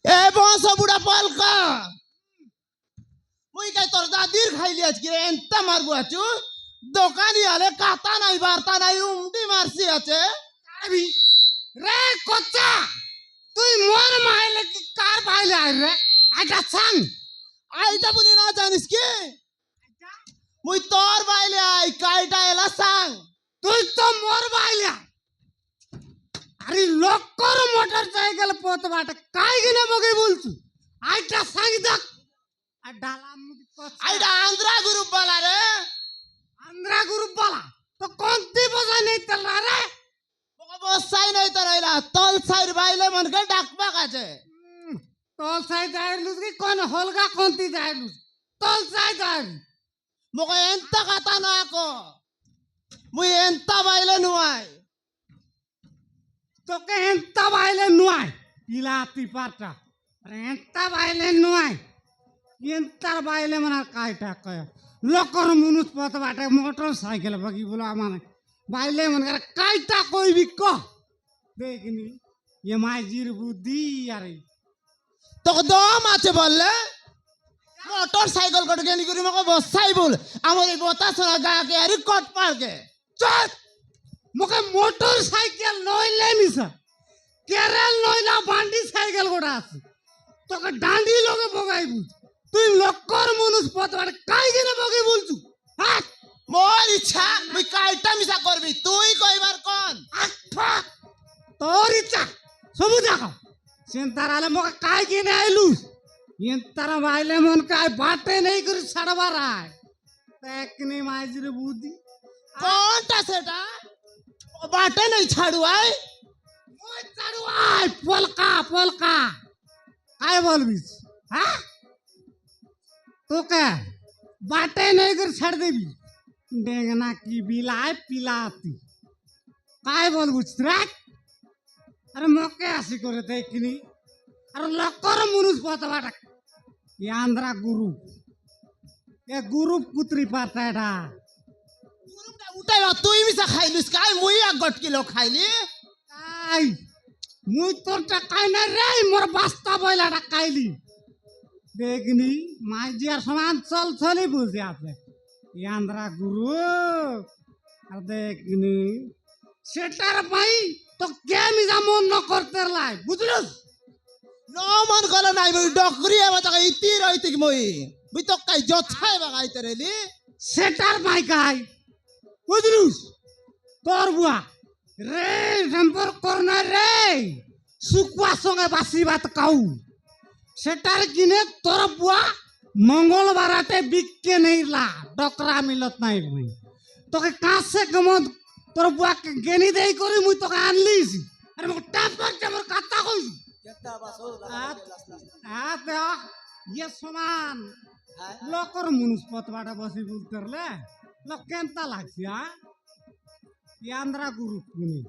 এ বস বুড়া পলকা মুই কাই তোর দাদির খাইলি আজকে এন্তা মারবো আছু দোকানি আলে কাতা নাই বার্তা নাই উমটি মারছি আছে আবি রে কচ্চা তুই মোর মাইলে কি কার বাইলে আই রে আইটা সাং আইটা বুনি না জানিস কি মুই তোর বাইলে আই কাইটা এলা সাং তুই তো মোর বাইলে আরে লক্কর মোটর সাইকেল পথ বাটা কাই গিনে মগে বলছু আইটা সাং দেখ আর ডালা মুদি কচ্চা আইটা আন্ধ্রা গ্রুপ বালা রে আন্ধ্রা গ্রুপ বালা তো কোনটি বজাই নেই তেল রে বসাই নাই তোর আইলা তল সাইর বাইলে মনকে ডাকবা কাছে তল সাই যাইলুস কি কোন হলগা কোনটি যাইলুস তল সাই যাইলু মকে এন্তা কাতা না কো মুই এন্তা বাইলে নুয়াই তোকে এন্তা বাইলে নুয়াই ইলাতি পাটা এন্তা বাইলে নুয়াই এন্তার বাইলে মানে কাইটা কয় লোকর মনুষ পথ বাটে মোটর সাইকেল বাকি বলো আমার বাইলে মানে কাইটা কইবি ক দেখনি এ মাইজির বুদ্ধি আরে তোকে দম আছে বললে মোটর সাইকেল কট গেলি করি মকে বসাই বল আমার এই বতাস না গাকে আরে কট পারকে চল মুখে মোটর সাইকেল নইলে মিশা কেরেল নইলা বান্ডি সাইকেল গোটা আছে তোকে ডান্ডি লগে বগাইবু তুই লক্কর মনুষ পথ বাটে কাই গেলে বগে বলছু হাত মোর ইচ্ছা মুই কাইটা মিছা করবি তুই কইবার কোন আচ্ছা তোর ইচ্ছা সবু দেখো সেন্তার আলে মকে কাই কিনে আইলুস এন্তার বাইলে মন কাই বাটে নেই করে ছাড়বার আয় একনি মাইজির বুদ্ধি কোনটা সেটা বাটে নাই ছাড়ু আই ওই ছাড়ু আয় পলকা পলকা কাই বলবিস হ্যাঁ তোকে বাটে নেই করে ছাড় দেবি ডেঙ্গনা কি বিলায় পিলাতি কাই বলবুস রাখ আরে মকে আসি করে দেখিনি আর লক্কর মনুষ পথ বাটা এ আন্ধ্রা গ্রুপ এ গ্রুপ কুত্রি পাতা এটা উঠাই তুই মিছা খাইলিস কাই মুই এক গট কিলো খাইলি তাই মুই তোরটা কাই না রে মোর বাস্তা বইলাটা কাইলি দেখনি মাইজিয়ার সমান চল চলি বুঝে আছে এ আন্ধ্রা গ্রুপ আর দেখনি সেটার ভাই তো কে মিজা মন ন করতে লাই বুঝলস ন মন গলো নাই মুই ডকরি এবার তাকে ইতি রইতি মুই মুই তো কাই জছাই বাগাইতে রেলি সেটার ভাই কাই বুঝলুস তোর বুয়া রে টেম্পর করনা রে শুকুয়া সঙ্গে বাসি ভাত কাউ সেটার কিনে তোর বুয়া মঙ্গলবারাতে বিকে নেইলা ডকরা মিলত নাই মুই তোকে কাছে গমত তোর বুয়াকে গেনি দেই করি মুই তোকে আনলিস আরে মোক টেম্পর টেম্পর কাটা কইছি ইয়ে সমান লোকর মনুষ পথ বাটা বসি বলতে লোক কেনতা লাগছে আন্ধ্রা গ্রুপ কিনি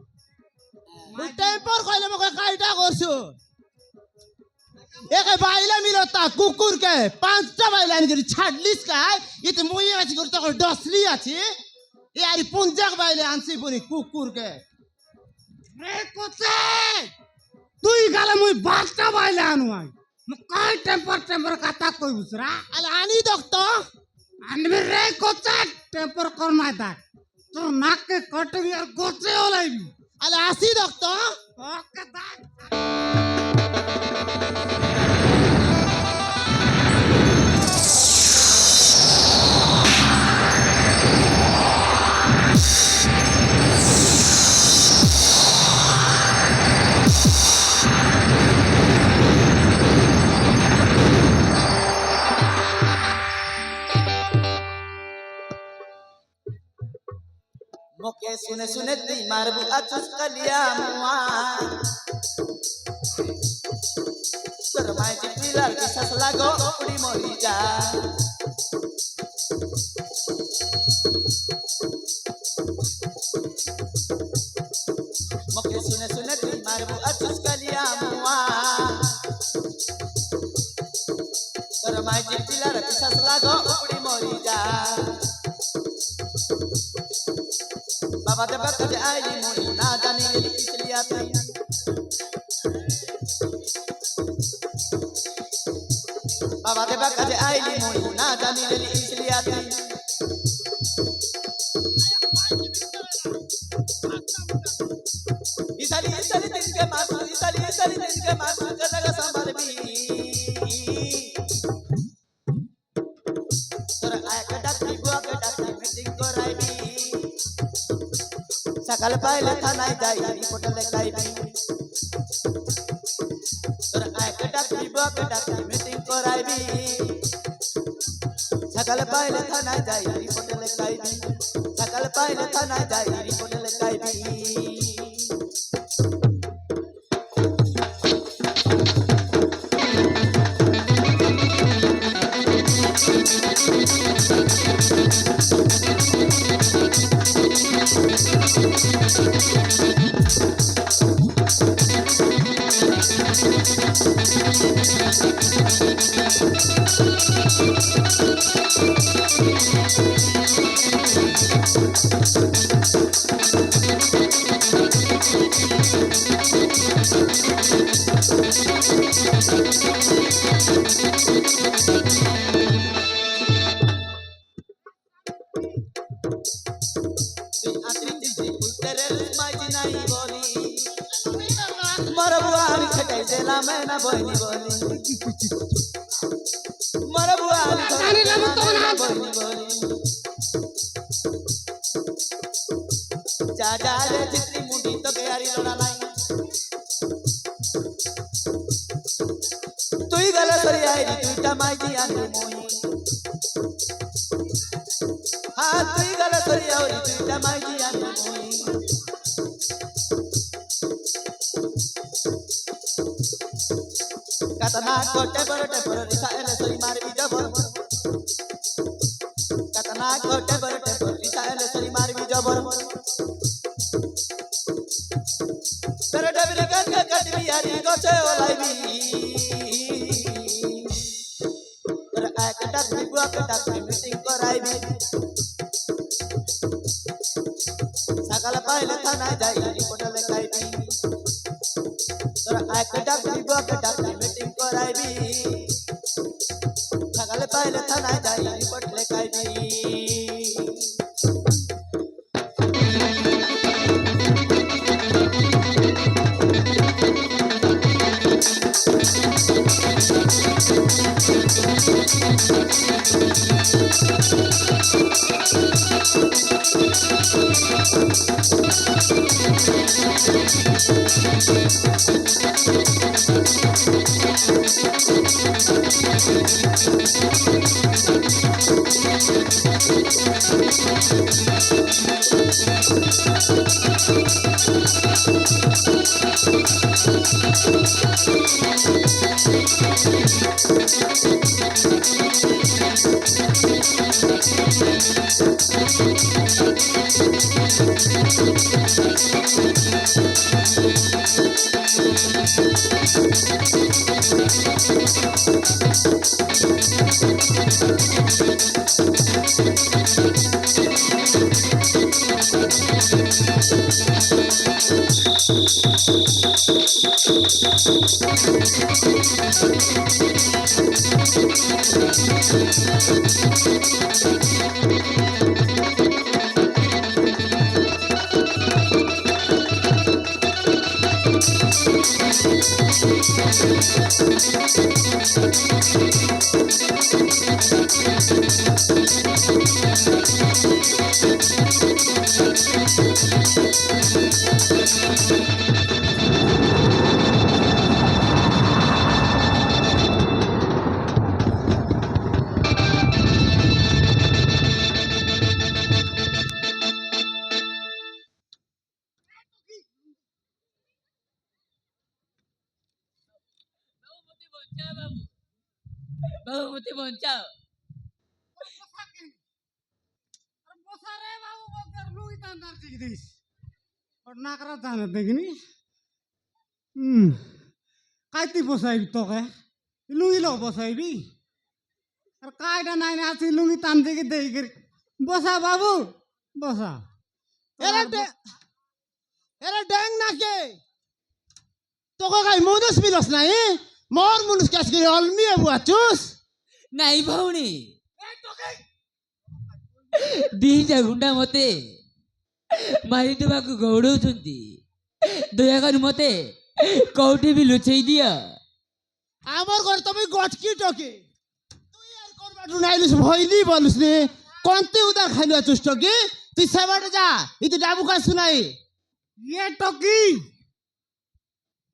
মুই টেম্পর কইলে মকে কাইটা করছু একে বাইলে মিলতা কুকুরকে পাঁচটা বাইলে আনি করে ছাড়লিস কাই ইতে মুই আছি করে তখন ডসলি আছি এ আরি পুঞ্জাক বাইলে আনছি পুনি কুকুরকে রে কোতে তুই গালে মুই বারটা বাইলে আনু আই কাই টেম্পর টেম্পর কাটা কই বুসরা আলে আনি দক্ত আনবি রে কোতে টেম্পর কর মাই দাক তোর নাকে কটবি আর গোচে ওলাইবি আলে আসি দক্ত ওকে দাক मोके सुने सुने ती मारबू अचुस कलिया मुआ सरमाई जी पिलार की ससला गो उड़ी मोरी जा मोके सुने सुने ती मारबू अचुस कलिया मुआ सरमाई जी पिलार की ससला गो उड़ी मोरी जा बाबा देव कभी आईली मुई ना जानी इसलिए आती আইলি মই না জানি রেলি ইসলিয়াতি ইসালি ইসালি দিনকে মাসু ইসালি ইসালি দিনকে মাসু জায়গা সামলাবি তোর এক ডাকি বুয়াকে ডাকি মিটিং করাইবি সকাল পাইলে থানায় যাই রিপোর্ট লেখাইবি তোর এক ডাকি বুয়াকে ডাকি মিটিং করাইবি সকাল পাইলে থানায় যাই রিপোর্ট লেখাইবি সকাল পাইলে থানায় যাই রিপোর্ট লেখাইবি मरबुआ हम छटाई देला मैं ना बोली बोली मरबुआ हम छटाई देला मैं ना बोली बोली जा जा रे जितनी मुंडी तो प्यारी लोड़ा लाई तू ही गला सरी आई तू तमाई जी आंधी मोही हाँ तू ही गला सरी आई तू तमाई जी आंधी मोही कतना कोटे पर रिसा एले सरी मार भी जबर कतना कोटे पर रिसा एले सरी मार भी जबर तेरे डबरे कर कटली यारी गोचे ओलाईबी तेरे एक डाकी बुआ के डाकी मीटिंग कराईबी सकाल पाइले थाना जाई रिपोर्ट लेखाईबी तेरे एक डाकी बुआ के डाकी मीटिंग कराईबी सकाल पाइले थाना जाई रिपोर्ट लेखाईबी बहुमती बचाओ বসা রে বাবু বকর লুই তান্দার ঠিক দিস আর না করা জানে দেখিনি কাইতি বসাইবি তোকে লুই লো বসাইবি আর কাইটা নাই না আছে লুঙ্গি টান থেকে দেই করে বসা বাবু বসা এরা ড্যাং নাকে তোকে গাই মনুষ মিলস নাই মোর মনুষ কাজ করে অলমিয়ে বুয়াচুস ନାଇଁ ଭଉଣୀ ଦିଟା ଗୁଣ୍ଡା ମତେ ମାରିଦେବାକୁ ଗୌଡ଼ଉଛନ୍ତି। ଦୟାକରି ମତେ କୋଉଠି ବି ଲୁଚେଇ ଦିଅ। আমার ঘর তুমি গটকি টকে তুই আর করবাটু নাইলিস ভইলি বলিস রে কোনতে উদার খাইলু আছিস টকি তুই সেবাটে যা ইতি ডাবু কাজ শুনাই ये टोकी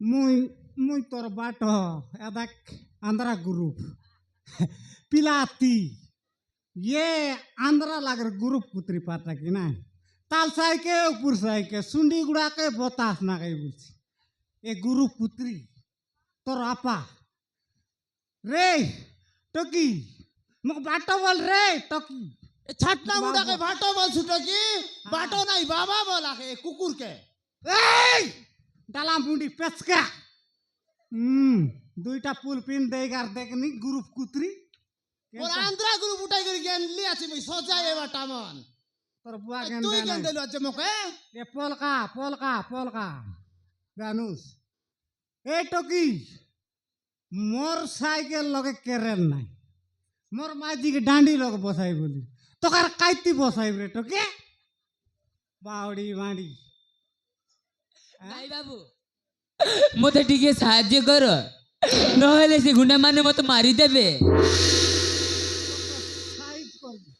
मुई मुई तोर बाटो एदाक आंध्रा ग्रुप पिलाती ये आंध्रा लागर ग्रुप पुत्री पाता की ना ताल साइके ऊपर साइके सुंडी गुड़ा के बतास ना कहीं बुझी ये ग्रुप पुत्री तोर आपा रे टोकी मुक बाटो बोल रे टोकी ছাটনা মুডাকে ভাটো বলছু টকি বাটো নাই বাবা বলাকে কুকুরকে এই ডালা মুন্ডি পেচকা দুইটা পুল পিন দেগার দেখনি গ্রুপ কুত্রি ওর আন্দ্রা গ্রুপ উঠাই করে গেনলি আছে মই সজাই এবার টামন তোর বুয়া তুই গেন্দা কেন দিলু আছে মোকে এ পলকা পলকা পলকা গানুস এই টকি মোর সাইকেল লগে কেরেন নাই মোর মাঝিকে ডান্ডি লগে বসাই বলি তোকার কাইতি বসাই রে টকে বাউডি বাঁড়ি ନାଇଁ ବାବୁ ମତେ ଟିକେ ସାହାଯ୍ୟ କର ନହେଲେ ସେ ଗୁଣ୍ଡା ମାନେ ମତେ ମାରିଦେବେ। সাইজ করবি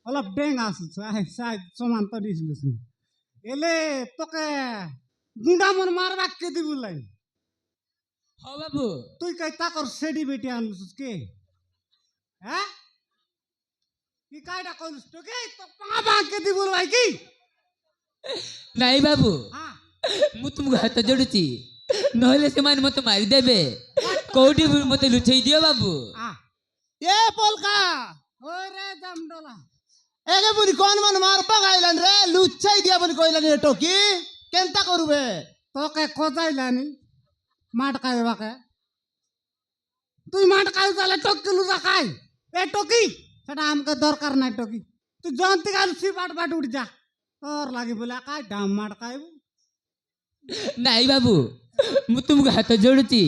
অলপ ডেং আসুছ সাইজ সমান তো দিছিলিস এলে তোকে গুন্ডা মন মারবা কে দিবু লাই হ্যাঁ বাবু তুই কই তাকর সেডি বেটি আনলুস কে হ্যাঁ কি কাইটা কইলুস তোকে তো পাবা কে দিবু লাই কি ନାଇଁ ବାବୁ হ্যাঁ ମୁଁ ତୁମକୁ ହାତ ଯୋଡୁଛି ନହେଲେ ସେମାନେ ମତେ ମାରିଦେବେ। କୋଉଠି ବି ମତେ ଲୁଚେଇ ଦିଅ ବାବୁ। আ এ পলকা ওরে জামডলা এগে বুনি কোন মান মারবা গাইলান রে লুচাই দিয়া বলি কইলান রে টকি কেনতা করবে তোকে কোজাইলানি মাঠ খাইবাকে তুই মাঠ খাই তাহলে টকি লুজা খাই এ টকি সেটা আমাকে দরকার নাই টকি তুই জয়ন্তী গাল সি বাট বাট উঠ যা তোর লাগি বলে কাই ডাম মাঠ খাইবু ନାଇଁ ବାବୁ ମୁଁ ତୁମକୁ ହାତ ଯୋଡୁଛି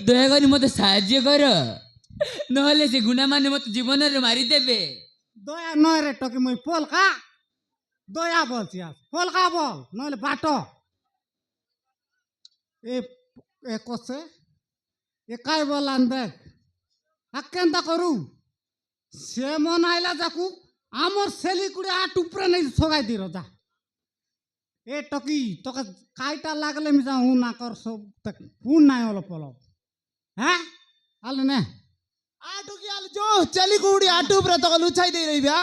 ଦୟାକରି ମତେ ସାହାଯ୍ୟ କର ନହେଲେ ସେ ଗୁଣ୍ଡା ମାନେ ମତେ ଜୀବନରେ ମାରିଦେବେ। দয়া নয় রে টকি মই পলকা দয়া বলছি আজ পলকা বল নইলে বাটো এ এ কসে এ কাই বলান দেখ আকেন্তা করু সে মন আইলা যাকু আমার সেলি কুড়ে আট উপরে নেই সগাই দি রজা এ টকি তোকে কাইটা লাগলে মিজা হু না কর সব হুন নাই অলপ অলপ হ্যাঁ আলে নে আটু কি আল জো চলি কুড়ি আটু উপরে তো লুচাই দেই রইবা